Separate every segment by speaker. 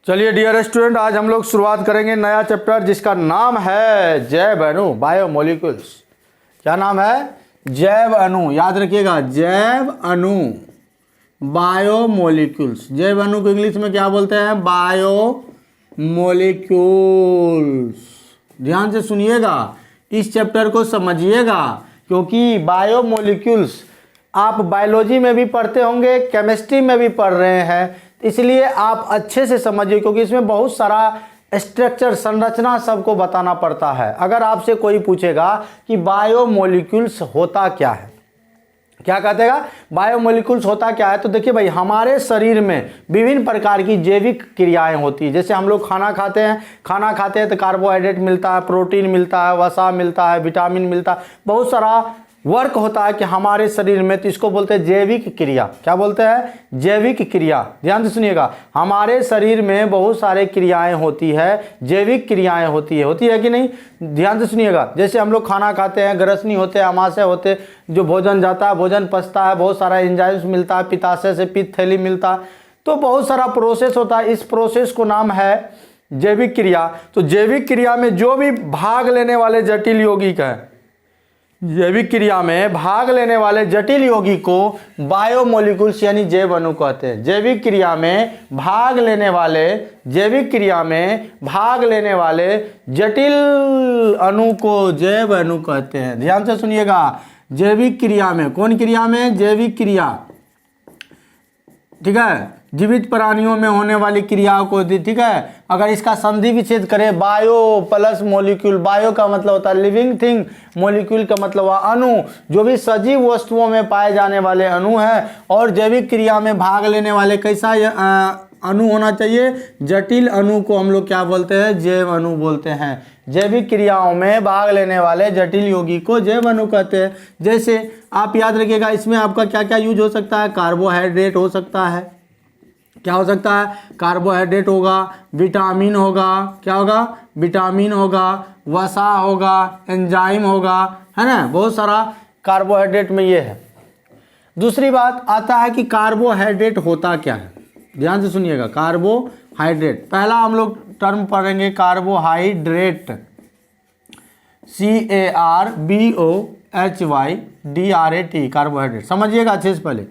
Speaker 1: चलिए dear student, आज हम लोग शुरुआत करेंगे नया चैप्टर जिसका नाम है जैव अणु, बायोमोलिक्यूल्स। क्या नाम है? जैव अणु। याद रखिएगा, जैव अणु, बायोमोलिक्यूल्स। जैव अणु को इंग्लिश में क्या बोलते हैं? बायोमोलिक्यूल्स। ध्यान से सुनिएगा, इस चैप्टर को समझिएगा, क्योंकि बायोमोलिक्यूल्स आप बायोलॉजी में भी पढ़ते होंगे, केमिस्ट्री में भी पढ़ रहे हैं, इसलिए आप अच्छे से समझिए, क्योंकि इसमें बहुत सारा स्ट्रक्चर, संरचना सबको बताना पड़ता है। अगर आपसे कोई पूछेगा कि बायोमोलिक्यूल्स होता क्या है, क्या कहतेगा बायोमोलिक्यूल्स होता क्या है, तो देखिए भाई, हमारे शरीर में विभिन्न प्रकार की जैविक क्रियाएं होती है। जैसे हम लोग खाना खाते हैं तो कार्बोहाइड्रेट मिलता है, प्रोटीन मिलता है, वसा मिलता है, विटामिन मिलता है, बहुत सारा वर्क होता है कि हमारे शरीर में, तो इसको बोलते हैं जैविक क्रिया। क्या बोलते हैं? जैविक क्रिया। ध्यान से सुनिएगा, हमारे शरीर में बहुत सारे क्रियाएं होती है, जैविक क्रियाएं होती है कि नहीं? ध्यान से सुनिएगा, जैसे हम लोग खाना खाते हैं, ग्रसनी होते हैं, अमाशय होते हैं, जो भोजन जाता है, भोजन पचता है, बहुत सारा एंजाइम्स मिलता है, पित्ताशय से पित्त थैली मिलता है, तो बहुत सारा प्रोसेस होता है। इस प्रोसेस को नाम है जैविक क्रिया। तो जैविक क्रिया में जो भी भाग लेने वाले जटिल यौगिक हैं, जैविक क्रिया में भाग लेने वाले जटिल यौगिक को बायोमोलिक्यूल्स यानी जैव अणु कहते हैं। जैविक क्रिया में भाग लेने वाले जटिल अणु को जैव अणु कहते हैं। ध्यान से सुनिएगा, जैविक क्रिया में, कौन क्रिया में? जैविक क्रिया, ठीक है, जीवित प्राणियों में होने वाली क्रियाओं को, ठीक है। अगर इसका संधि विच्छेद करें, बायो प्लस मोलिक्यूल, बायो का मतलब होता है लिविंग थिंग, मोलिक्यूल का मतलब हुआ अणु, जो भी सजीव वस्तुओं में पाए जाने वाले अणु हैं। और जैविक क्रिया में भाग लेने वाले कैसा अणु होना चाहिए? जटिल अणु को हम लोग क्या बोलते हैं? जैव अणु बोलते हैं। जैविक क्रियाओं में भाग लेने वाले जटिल यौगिक को जैव अणु कहते हैं। जैसे आप याद रखिएगा, इसमें आपका क्या क्या यूज हो सकता है? कार्बोहाइड्रेट हो सकता है, क्या हो सकता है? कार्बोहाइड्रेट होगा, विटामिन होगा, क्या होगा? विटामिन होगा, वसा होगा, एंजाइम होगा, है ना, बहुत सारा कार्बोहाइड्रेट में ये है। दूसरी बात आता है कि कार्बोहाइड्रेट होता क्या है। ध्यान से सुनिएगा, कार्बोहाइड्रेट, पहला हम लोग टर्म पढ़ेंगे कार्बोहाइड्रेट, CARBOHYDRAT, कार्बोहाइड्रेट। समझिएगा अच्छे से, पहले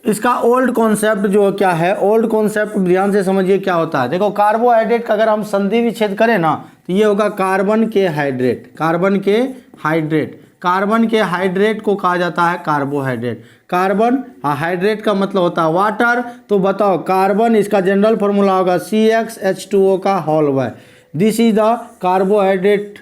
Speaker 1: इसका ओल्ड कॉन्सेप्ट जो क्या है, ओल्ड कॉन्सेप्ट ध्यान से समझिए क्या होता है। देखो, कार्बोहाइड्रेट का अगर हम संधि विच्छेद करें ना, तो ये होगा कार्बन के हाइड्रेट, कार्बन के हाइड्रेट। कार्बन के हाइड्रेट को कहा जाता है कार्बोहाइड्रेट। कार्बन हाइड्रेट का मतलब होता है वाटर। तो बताओ, कार्बन, इसका जनरल फॉर्मूला होगा CxH2O का whole by, this is the carbohydrate.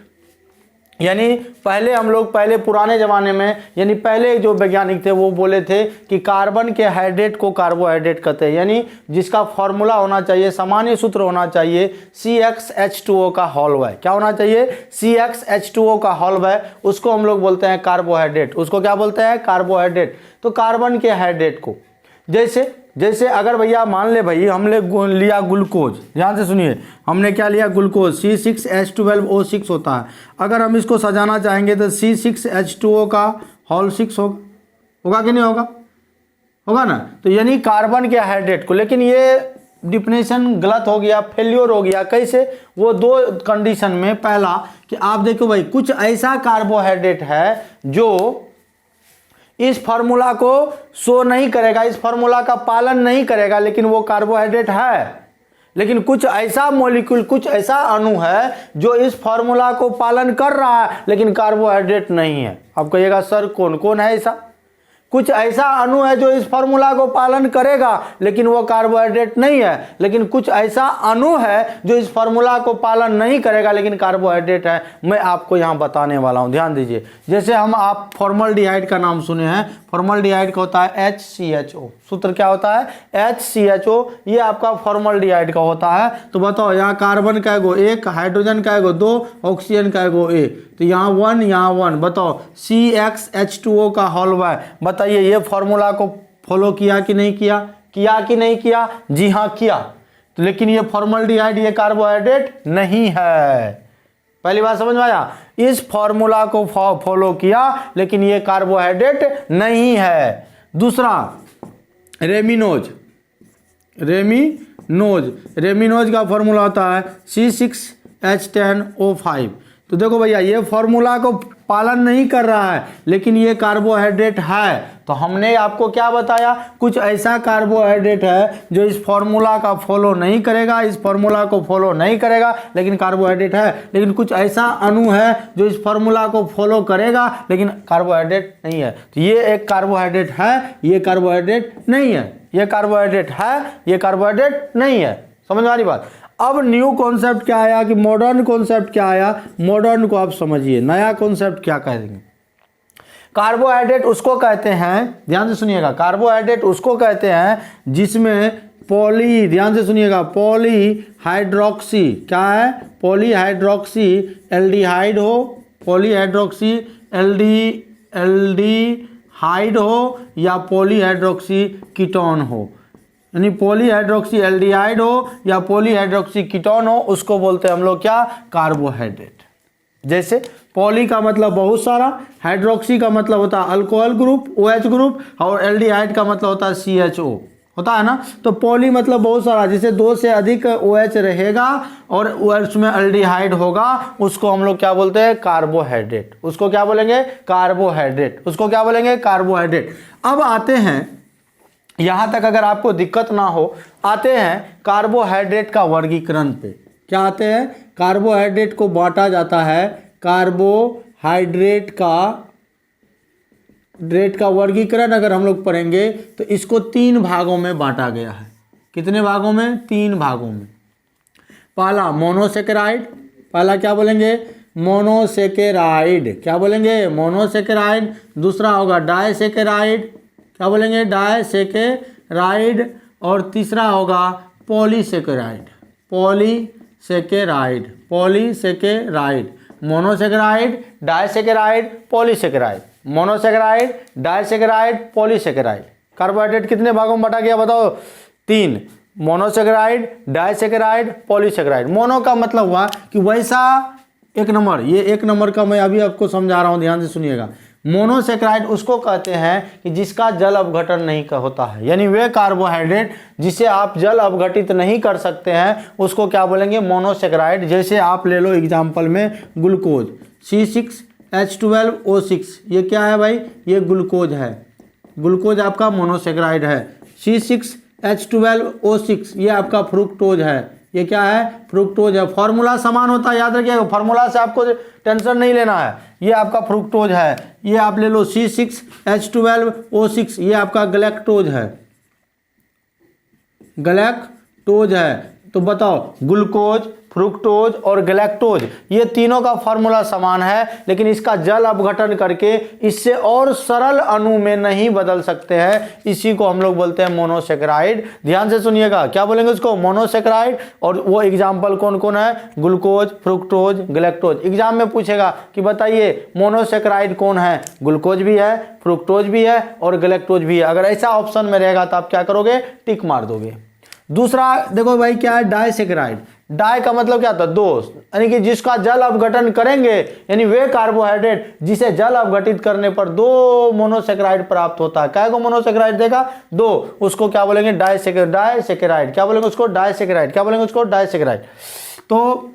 Speaker 1: यानी पहले हम लोग, पहले पुराने ज़माने में, यानी पहले जो वैज्ञानिक थे वो बोले थे कि कार्बन के हाइड्रेट को कार्बोहाइड्रेट कहते हैं, यानी जिसका फॉर्मूला होना चाहिए, सामान्य सूत्र होना चाहिए CxH2O का होल बाय। क्या होना चाहिए? CxH2O का होल बाय, उसको हम लोग बोलते हैं कार्बोहाइड्रेट। उसको क्या बोलते हैं? कार्बोहाइड्रेट। तो कार्बन के हाइड्रेट को, जैसे अगर भैया मान ले भाई, हमने लिया ग्लूकोज, ध्यान से सुनिए, हमने क्या लिया? ग्लूकोज, C6H12O6 होता है। अगर हम इसको सजाना चाहेंगे तो C6H2O का होल 6 होगा कि नहीं होगा? होगा ना। तो यानी कार्बन के हाइड्रेट को, लेकिन ये डिफिनेशन गलत हो गया, फेल्योर हो गया। कैसे? वो दो कंडीशन में, पहला कि आप देखो भाई, कुछ ऐसा कार्बोहाइड्रेट है जो इस फार्मूला को शो नहीं करेगा, इस फार्मूला का पालन नहीं करेगा, लेकिन वो कार्बोहाइड्रेट है। लेकिन कुछ ऐसा मॉलिक्यूल, कुछ ऐसा अणु है जो इस फार्मूला को पालन कर रहा है, लेकिन कार्बोहाइड्रेट नहीं है। आप कहिएगा सर कौन कौन है ऐसा? कुछ ऐसा अणु है जो इस फार्मूला को पालन करेगा, लेकिन वो कार्बोहाइड्रेट नहीं है। लेकिन कुछ ऐसा अणु है जो इस फार्मूला को पालन नहीं करेगा, लेकिन कार्बोहाइड्रेट है। मैं आपको यहाँ बताने वाला हूँ, ध्यान दीजिए। जैसे आप फॉर्मल्डिहाइड का नाम सुने हैं, फॉर्मल्डिहाइड का होता है HCHO। सूत्र क्या होता है? HCHO। ये आपका फॉर्मल्डिहाइड का होता है। तो बताओ, यहाँ कार्बन का एगो 1, हाइड्रोजन का एगो 2, ऑक्सीजन का एगो A, तो यहाँ 1, यहाँ 1। बताओ, CxH2O का होल बाय। बताइए, ये फॉर्मूला को फॉलो किया कि नहीं किया? किया कि नहीं किया? जी हाँ, किया। तो लेकिन ये फॉर्मल्डिहाइड, ये कार्बोहाइड्रेट नहीं है। पहली बात समझ में आया? इस फॉर्मूला को फॉलो किया, लेकिन ये कार्बोहाइड्रेट नहीं है। दूसरा, रेमिनोज, रेमिनोज, रेमिनोज का फॉर्मूला होता है C6H10O5। तो देखो भैया ये फॉर्मूला को पालन नहीं कर रहा है, लेकिन ये कार्बोहाइड्रेट है। तो हमने आपको क्या बताया, कुछ ऐसा कार्बोहाइड्रेट है जो इस फॉर्मूला का फॉलो नहीं करेगा, इस फॉर्मूला को फॉलो नहीं करेगा, लेकिन कार्बोहाइड्रेट है। लेकिन कुछ ऐसा अणु है जो इस फॉर्मूला को फॉलो करेगा, लेकिन कार्बोहाइड्रेट नहीं है। तो ये एक कार्बोहाइड्रेट है, ये कार्बोहाइड्रेट नहीं है, ये कार्बोहाइड्रेट है, ये कार्बोहाइड्रेट नहीं है। समझ में आ रही बात। अब न्यू कॉन्सेप्ट क्या आया कि मॉडर्न कॉन्सेप्ट क्या आया, मॉडर्न को आप समझिए, नया कॉन्सेप्ट क्या कहेंगे। कार्बोहाइड्रेट उसको कहते हैं, ध्यान से सुनिएगा, कार्बोहाइड्रेट उसको कहते हैं जिसमें पॉली, ध्यान से सुनिएगा, पॉलीहाइड्रोक्सी, क्या है, पॉलीहाइड्रोक्सी एल्डिहाइड हो, पॉलीहाइड्रोक्सी एल्डिहाइड हो या पॉलीहाइड्रोक्सी कीटोन हो, यानी पॉलीहाइड्रोक्सी एल्डिहाइड हो या पॉलीहाइड्रोक्सी कीटोन हो, उसको बोलते हैं हम लोग क्या, कार्बोहाइड्रेट। जैसे पॉली का मतलब बहुत सारा, हाइड्रोक्सी का मतलब होता है अल्कोहल ग्रुप, OH ग्रुप, और एल्डिहाइड का मतलब होता है CHO, होता है ना। तो पॉली मतलब बहुत सारा, जिसे 2 से अधिक OH रहेगा और उसमें एल्डिहाइड होगा, उसको हम लोग क्या बोलते हैं, कार्बोहाइड्रेट। उसको क्या बोलेंगे, कार्बोहाइड्रेट। उसको क्या बोलेंगे, कार्बोहाइड्रेट। अब आते हैं, यहां तक अगर आपको दिक्कत ना हो, आते हैं कार्बोहाइड्रेट का वर्गीकरण पे। क्या आते हैं, कार्बोहाइड्रेट को बांटा जाता है, कार्बोहाइड्रेट का वर्गीकरण अगर हम लोग पढ़ेंगे तो इसको 3 भागों में बांटा गया है। कितने भागों में, 3 भागों में। पहला मोनोसेकेराइड, पहला क्या बोलेंगे, मोनोसेकेराइड, क्या बोलेंगे, मोनोसेकेराइड। दूसरा होगा डाइसेकेराइड, क्या बोलेंगे, डाइसेकेराइड। और तीसरा होगा polysaccharide, polysaccharide, polysaccharide. Monosaccharide, disaccharide, polysaccharide, monosaccharide, disaccharide, polysaccharide. Carbohydrate कितने भागों में बांटा गया बताओ, 3। Monosaccharide, disaccharide, polysaccharide. मोनो का मतलब हुआ कि वैसा 1 नंबर, ये 1 नंबर का मैं अभी आपको समझा रहा हूं, ध्यान से सुनिएगा। मोनोसेकेराइड उसको कहते हैं कि जिसका जल अपघटन नहीं होता है, यानी वे कार्बोहाइड्रेट जिसे आप जल अपघटित नहीं कर सकते हैं, उसको क्या बोलेंगे, मोनोसेकेराइड। जैसे आप ले लो एग्जांपल में ग्लूकोज, C6H12O6, ये क्या है भाई, ये ग्लूकोज है, ग्लूकोज आपका मोनोसेकेराइड है। C6H12O6 ये आपका फ्रुक्टोज है, ये क्या है, फ्रुक्टोज है। फॉर्मूला समान होता है, याद रखिएगा, फॉर्मूला से आपको टेंशन नहीं लेना है। ये आपका फ्रुक्टोज है, ये आप ले लो C6H12O6, ये आपका गैलेक्टोज है, गैलेक्टोज है। तो बताओ, ग्लूकोज, फ्रुक्टोज और गैलेक्टोज, ये तीनों का फॉर्मूला समान है, लेकिन इसका जल अपघटन करके इससे और सरल अणु में नहीं बदल सकते हैं। इसी को हम लोग बोलते हैं मोनोसेकेराइड। ध्यान से सुनिएगा, क्या बोलेंगे उसको, मोनोसेकेराइड। और वो एग्जाम्पल कौन कौन है, ग्लूकोज, फ्रुक्टोज, गैलेक्टोज। एग्जाम में पूछेगा कि बताइए मोनोसेकेराइड कौन है, ग्लूकोज भी है, फ्रुक्टोज भी है और गैलेक्टोज भी है। अगर ऐसा ऑप्शन में रहेगा तो आप क्या करोगे, टिक मार दोगे। दूसरा देखो भाई क्या है, डाइसेकेराइड। डाई का मतलब क्या होता है, 2, यानी कि जिसका जल अपघटन करेंगे, यानी वे कार्बोहाइड्रेट जिसे जल अपघटित करने पर 2 मोनोसेकेराइड प्राप्त होता है। क्या को मोनोसेकेराइड देगा, 2, उसको क्या बोलेंगे, डाइसेकेराइड। क्या बोलेंगे उसको, डाइसेकेराइड। क्या बोलेंगे उसको, डाइसेकेराइड। तो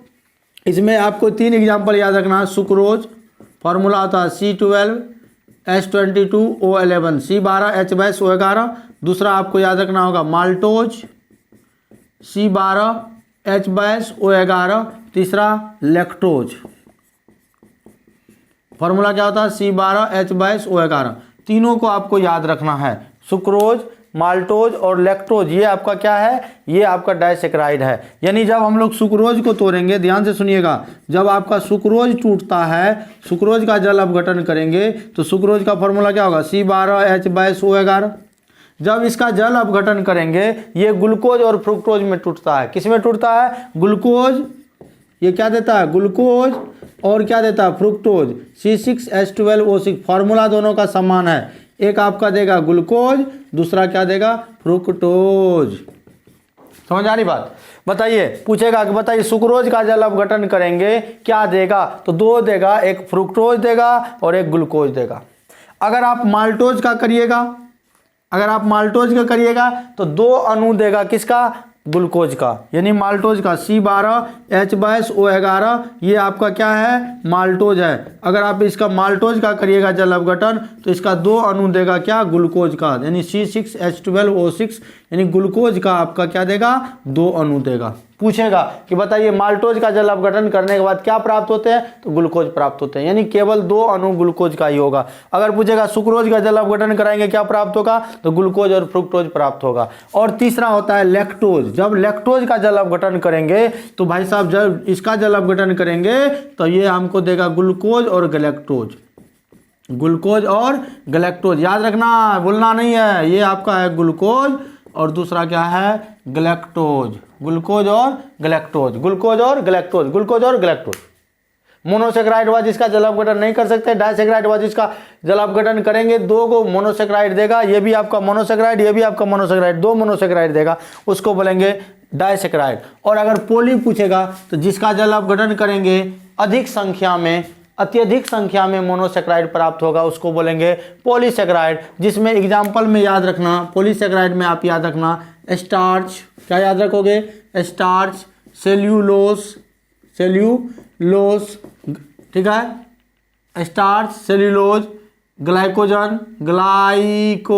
Speaker 1: इसमें आपको 3 एग्जाम्पल याद रखना है। सुक्रोज, फॉर्मूला होता है C12H22O11, C12H22O11। दूसरा आपको याद रखना होगा माल्टोज, C12H22O11। तीसरा लैक्टोज, फॉर्मूला क्या होता है, C12H22O11। तीनों को आपको याद रखना है, सुक्रोज, माल्टोज और लैक्टोज। ये आपका क्या है, ये आपका डाइसेकेराइड है। यानी जब हम लोग सुक्रोज को तोड़ेंगे, ध्यान से सुनिएगा, जब आपका सुक्रोज टूटता है, सुक्रोज का जल अपघटन करेंगे तो सुक्रोज का फॉर्मूला क्या होगा, C12H22O11। जब इसका जल अपघटन करेंगे, ये ग्लूकोज और फ्रुक्टोज में टूटता है। किस में टूटता है, ग्लूकोज, ये क्या देता है, ग्लूकोज, और क्या देता है, फ्रुक्टोज, C6H12O6। फॉर्मूला दोनों का समान है, एक आपका देगा ग्लूकोज, दूसरा क्या देगा, फ्रुक्टोज। समझ आ रही बात। बताइए, पूछेगा कि बताइए सुक्रोज का जल अपघटन करेंगे क्या देगा, तो 2 देगा, एक फ्रुक्टोज देगा और एक ग्लूकोज देगा। अगर आप माल्टोज का करिएगा, अगर आप माल्टोज का करिएगा तो 2 अणु देगा, किसका, ग्लूकोज का, यानी माल्टोज का C12H22O11 ये आपका क्या है, माल्टोज है। अगर आप इसका माल्टोज का करिएगा जल अपघटन तो इसका 2 अणु देगा क्या, ग्लूकोज का, यानी C6H12O6, यानी ग्लूकोज का आपका क्या देगा, 2 अणु देगा। पूछेगा कि बताइए माल्टोज का जल अपघटन करने के बाद क्या प्राप्त होते हैं, तो ग्लूकोज प्राप्त होते हैं, यानी केवल 2 अणु ग्लूकोज का ही होगा। अगर पूछेगा सुक्रोज का जल अपघटन कराएंगे क्या प्राप्त होगा, तो ग्लूकोज और फ्रुक्टोज प्राप्त होगा। और तीसरा होता है लैक्टोज। जब लैक्टोज का जल अपघटन करेंगे तो भाई साहब जब इसका जल अपघटन करेंगे तो ये हमको देगा ग्लूकोज और गैलेक्टोज, ग्लूकोज और गैलेक्टोज, याद रखना, भूलना नहीं है। ये आपका है ग्लूकोज और दूसरा क्या है, गैलेक्टोज, ग्लूकोज और गैलेक्टोज, ग्लूकोज और गैलेक्टोज, ग्लूकोज और गैलेक्टोज। मोनोसेक्राइड हुआ जिसका जल अपघटन नहीं कर सकते, डाइसेक्राइड हुआ जिसका जल अपघटन करेंगे, 2 को मोनोसेक्राइड देगा, ये भी आपका मोनोसेक्राइड, ये भी आपका मोनोसेक्राइड, 2 मोनोसेक्राइड देगा, उसको बोलेंगे डाइसेक्राइड। और अगर पोली पूछेगा तो जिसका जल अपघटन करेंगे अधिक संख्या में, अत्यधिक संख्या में मोनोसेक्राइड प्राप्त होगा, उसको बोलेंगे पॉलीसेक्राइड। जिसमें एग्जाम्पल में याद रखना, पॉलीसेक्राइड में आप याद रखना स्टार्च, क्या याद रखोगे, स्टार्च, सेल्यूलोस, सेल्यूलोस, ठीक है, starch, cellulose, glycogen, glycogen,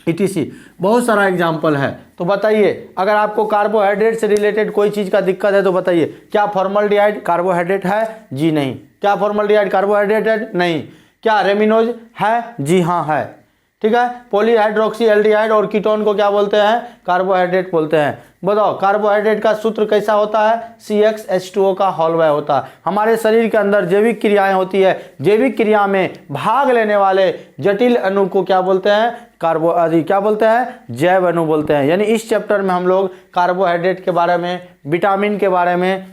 Speaker 1: etc., बहुत सारा एग्जाम्पल है। तो बताइए अगर आपको कार्बोहाइड्रेट से रिलेटेड कोई चीज़ का दिक्कत है तो बताइए, क्या फॉर्मल्डिहाइड कार्बोहाइड्रेट है, जी नहीं। क्या फॉर्मल्डिहाइड कार्बोहाइड्रेट है, नहीं। क्या रेमिनोज है, जी हाँ है, ठीक है। पॉलीहाइड्रोक्सी एल्डिहाइड और कीटोन को क्या बोलते हैं, कार्बोहाइड्रेट बोलते हैं। बताओ कार्बोहाइड्रेट का सूत्र कैसा होता है, CxH2O का होल बाय होता है। हमारे शरीर के अंदर जैविक क्रियाएं होती है, जैविक क्रिया में भाग लेने वाले जटिल अणु को क्या बोलते हैं, क्या बोलते हैं, जैव अणु बोलते हैं। यानी इस चैप्टर में हम लोग कार्बोहाइड्रेट के बारे में, विटामिन के बारे में,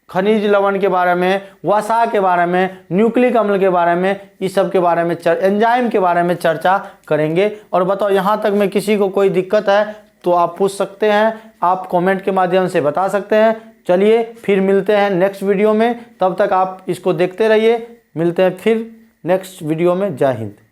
Speaker 1: खनिज लवण के बारे में, वसा के बारे में, न्यूक्लिक अम्ल के बारे में, इस सब के बारे में, एंजाइम के बारे में चर्चा करेंगे। और बताओ यहाँ तक में किसी को कोई दिक्कत है तो आप पूछ सकते हैं, आप कमेंट के माध्यम से बता सकते हैं। चलिए फिर मिलते हैं नेक्स्ट वीडियो में, तब तक आप इसको देखते रहिए। मिलते हैं फिर नेक्स्ट वीडियो में। जय हिंद।